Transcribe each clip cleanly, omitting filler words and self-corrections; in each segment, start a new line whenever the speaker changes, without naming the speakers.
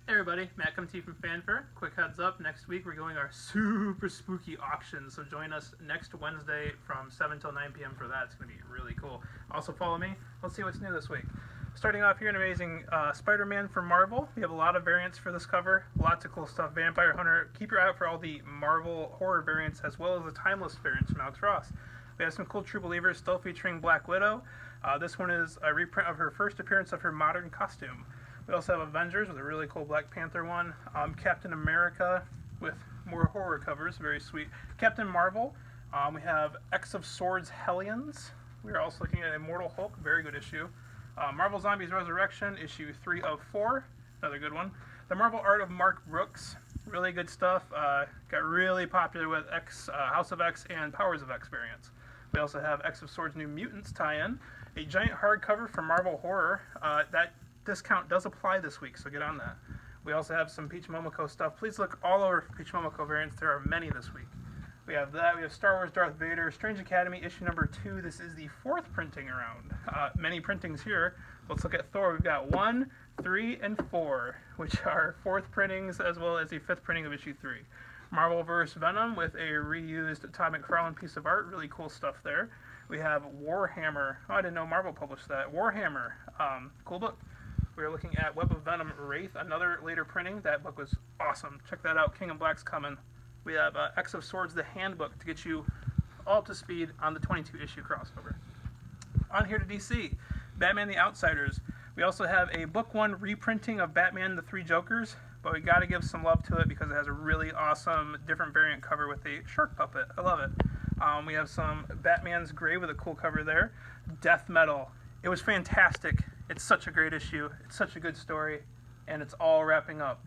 Hey everybody, Matt coming to you from Fanfare. Quick heads up, next week we're going our super spooky auction, so join us next Wednesday from 7 till 9 p.m. for that. It's going to be really cool. Also follow me. Let's see what's new this week. Starting off here, an amazing Spider-Man from Marvel. We have a lot of variants for this cover. Lots of cool stuff. Vampire Hunter. Keep your eye out for all the Marvel horror variants as well as the timeless variants from Alex Ross. We have some cool True Believers still featuring Black Widow. This one is a reprint of her first appearance of her modern costume. We also have Avengers with a really cool Black Panther one. Captain America with more horror covers, very sweet. Captain Marvel. We have X of Swords Hellions. We are also looking at Immortal Hulk, very good issue. Marvel Zombies Resurrection, issue 3 of 4, another good one. The Marvel Art of Mark Brooks, really good stuff. Got really popular with House of X and Powers of X variants. We also have X of Swords New Mutants tie-in, a giant hardcover for Marvel Horror. That discount does apply this week, so get on that. We also have some Peach Momoko stuff. Please look all over Peach Momoko variants. There are many this week. We have that. We have Star Wars Darth Vader, Strange Academy, issue number 2. This is the 4th printing around. Many printings here. Let's look at Thor. We've got 1, 3, and 4, which are 4th printings as well as the 5th printing of issue 3. Marvel vs. Venom with a reused Todd McFarlane piece of art. Really cool stuff there. We have Warhammer. Oh, I didn't know Marvel published that. Warhammer. Cool book. We are looking at Web of Venom Wraith, another later printing. That book was awesome. Check that out. King of Black's coming. We have X of Swords, the Handbook, to get you all up to speed on the 22-issue crossover. On here to DC, Batman the Outsiders. We also have a book 1 reprinting of Batman the Three Jokers, but we got to give some love to it because it has a really awesome different variant cover with a shark puppet. I love it. We have some Batman's Grave with a cool cover there. Death Metal. It was fantastic. It's such a great issue. It's such a good story, and it's all wrapping up.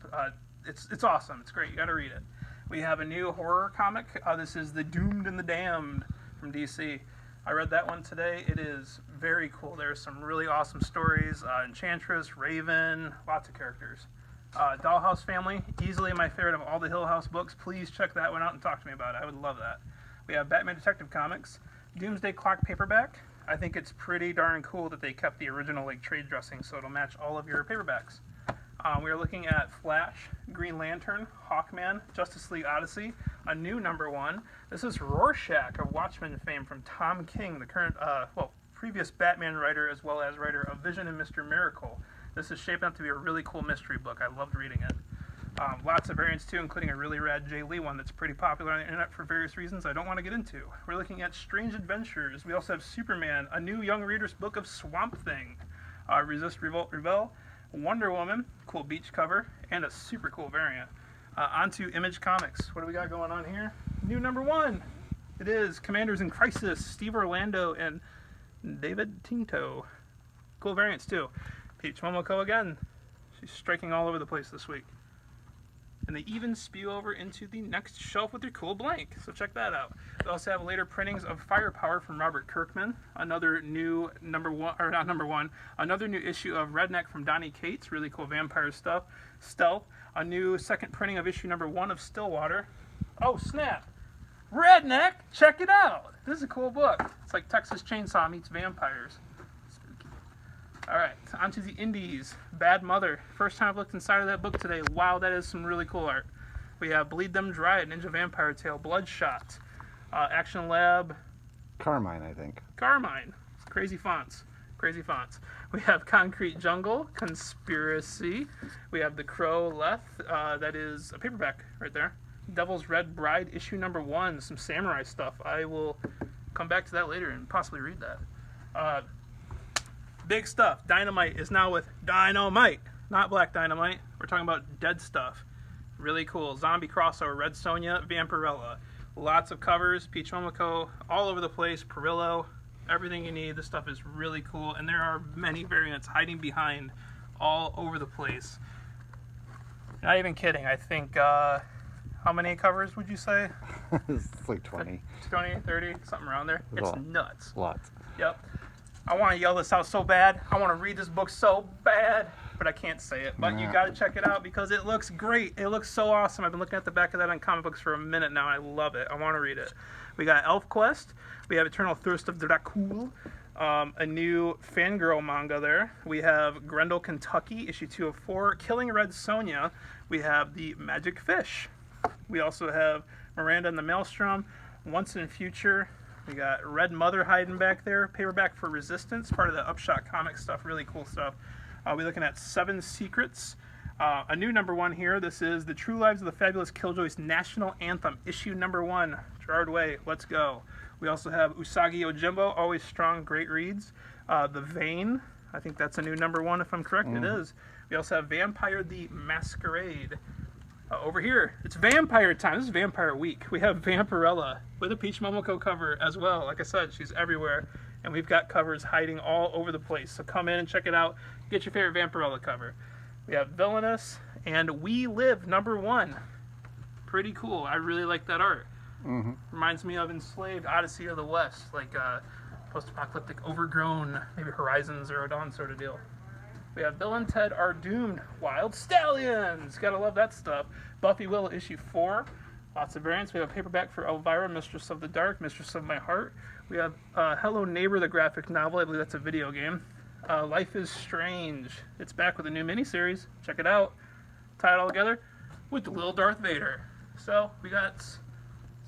It's awesome. It's great. You got to read it. We have a new horror comic. This is The Doomed and the Damned from DC. I read that one today. It is very cool. There's some really awesome stories. Enchantress, Raven, lots of characters. Dollhouse Family, easily my favorite of all the Hill House books. Please check that one out and talk to me about it. I would love that. We have Batman Detective Comics, Doomsday Clock paperback. I think it's pretty darn cool that they kept the original trade dressing so it'll match all of your paperbacks. We are looking at Flash, Green Lantern, Hawkman, Justice League Odyssey, a new number 1. This is Rorschach of Watchmen fame from Tom King, the current, previous Batman writer as well as writer of Vision and Mr. Miracle. This is shaping up to be a really cool mystery book. I loved reading it. Lots of variants too, including a really rad Jay Lee one that's pretty popular on the internet for various reasons I don't want to get into. We're looking at Strange Adventures. We also have Superman, a new young reader's book of Swamp Thing, Resist, Revolt, Rebel, Wonder Woman, cool beach cover, and a super cool variant. Onto Image Comics. What do we got going on here? New number 1. It is Commanders in Crisis, Steve Orlando and David Tinto. Cool variants too. Peach Momoko again. She's striking all over the place this week. And they even spew over into the next shelf with their cool blank. So check that out. We also have later printings of Firepower from Robert Kirkman. Another new another new issue of Redneck from Donny Cates. Really cool vampire stuff. Stealth. A new second printing of issue number 1 of Stillwater. Oh, snap. Redneck! Check it out. This is a cool book. It's like Texas Chainsaw meets vampires. Alright, on to the indies. Bad Mother. First time I've looked inside of that book today. Wow, that is some really cool art. We have Bleed Them Dry, Ninja Vampire Tale, Bloodshot, Action Lab.
Carmine, I think.
Carmine. Crazy fonts. Crazy fonts. We have Concrete Jungle, Conspiracy. We have The Crow Leth. That is a paperback right there. Devil's Red Bride, issue number 1. Some samurai stuff. I will come back to that later and possibly read that. Big stuff. Dynamite is now with Dynamite, not Black Dynamite. We're talking about Dead Stuff. Really cool. Zombie crossover. Red Sonja, Vampirella. Lots of covers. Peach Momoko, all over the place. Perillo, everything you need. This stuff is really cool, and there are many variants hiding behind all over the place. Not even kidding. I think, how many covers would you say?
It's like 20.
20, 30, something around there. It's nuts.
Lots.
Yep. I want to yell this out so bad. I want to read this book so bad, but I can't say it. But you got to check it out because it looks great. It looks so awesome. I've been looking at the back of that on comic books for a minute now. I love it. I want to read it. We got Elfquest. We have Eternal Thirst of Dracul. A new Fangirl manga there. We have Grendel, Kentucky, issue 2 of 4. Killing Red Sonja. We have the Magic Fish. We also have Miranda and the Maelstrom. Once in Future. We got Red Mother hiding back there. Paperback for Resistance, part of the Upshot comic stuff. Really cool stuff. We're looking at 7 Secrets. A new number 1 here. This is The True Lives of the Fabulous Killjoys National Anthem, issue number 1. Gerard Way, let's go. We also have Usagi Yojimbo, always strong, great reads. The Vein, I think that's a new number 1 if I'm correct. It is. We also have Vampire the Masquerade. Over here, it's vampire time. This is Vampire Week. We have Vampirella with a Peach Momoko cover as well. Like I said, she's everywhere. And we've got covers hiding all over the place. So come in and check it out. Get your favorite Vampirella cover. We have Villainous and We Live number 1. Pretty cool. I really like that art. Reminds me of Enslaved, Odyssey of the West. Like post-apocalyptic, overgrown, maybe Horizon Zero Dawn sort of deal. We have Bill and Ted Are Doomed, Wild Stallions. Gotta love that stuff. Buffy Willow issue 4. Lots of variants. We have a paperback for Elvira, Mistress of the Dark, Mistress of My Heart. We have Hello Neighbor, the graphic novel. I believe that's a video game. Life is Strange. It's back with a new miniseries. Check it out. Tie it all together with the little Darth Vader. So we got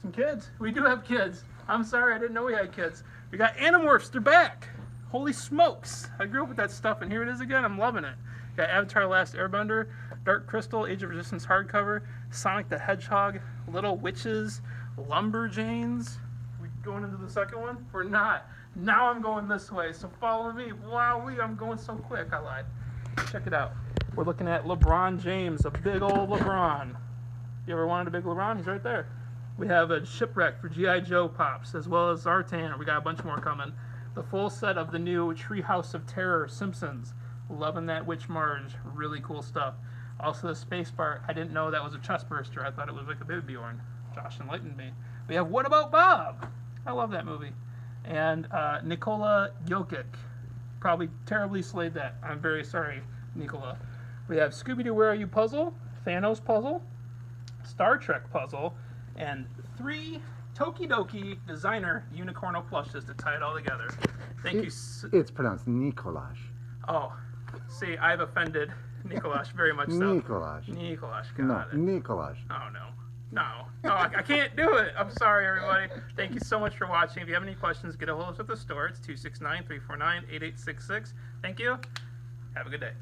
some kids. We do have kids. I'm sorry, I didn't know we had kids. We got Animorphs. They're back. Holy smokes. I grew up with that stuff, and here it is again. I'm loving it. Got Avatar: Last Airbender, Dark Crystal, Age of Resistance hardcover, Sonic the Hedgehog, Little Witches, Lumberjanes. We going into the second one? We're not. Now I'm going this way, so follow me. Wow, I'm going so quick. I lied. Check it out. We're looking at LeBron James, a big old LeBron. You ever wanted a big LeBron? He's right there. We have a Shipwreck for G.I. Joe Pops, as well as Zartan. We got a bunch more coming. The full set of the new Treehouse of Terror Simpsons. Loving that Witch Marge. Really cool stuff. Also the space bar. I didn't know that was a chest burster. I thought it was like a Baby Bjorn. Josh enlightened me. We have What About Bob? I love that movie. And Nikola Jokic. Probably terribly slayed that. I'm very sorry, Nikola. We have Scooby-Doo Where Are You Puzzle, Thanos Puzzle, Star Trek Puzzle, and 3 Tokidoki designer unicorno plushes to tie it all together. Thank you.
It's pronounced Nikolaj.
Oh, see, I've offended Nikolaj very much so.
Nikolaj.
Nikolaj,
No,
got it.
Nikolaj.
Oh, no, I can't do it. I'm sorry, everybody. Thank you so much for watching. If you have any questions, get a hold of us at the store. It's 269-349-8866. Thank you. Have a good day.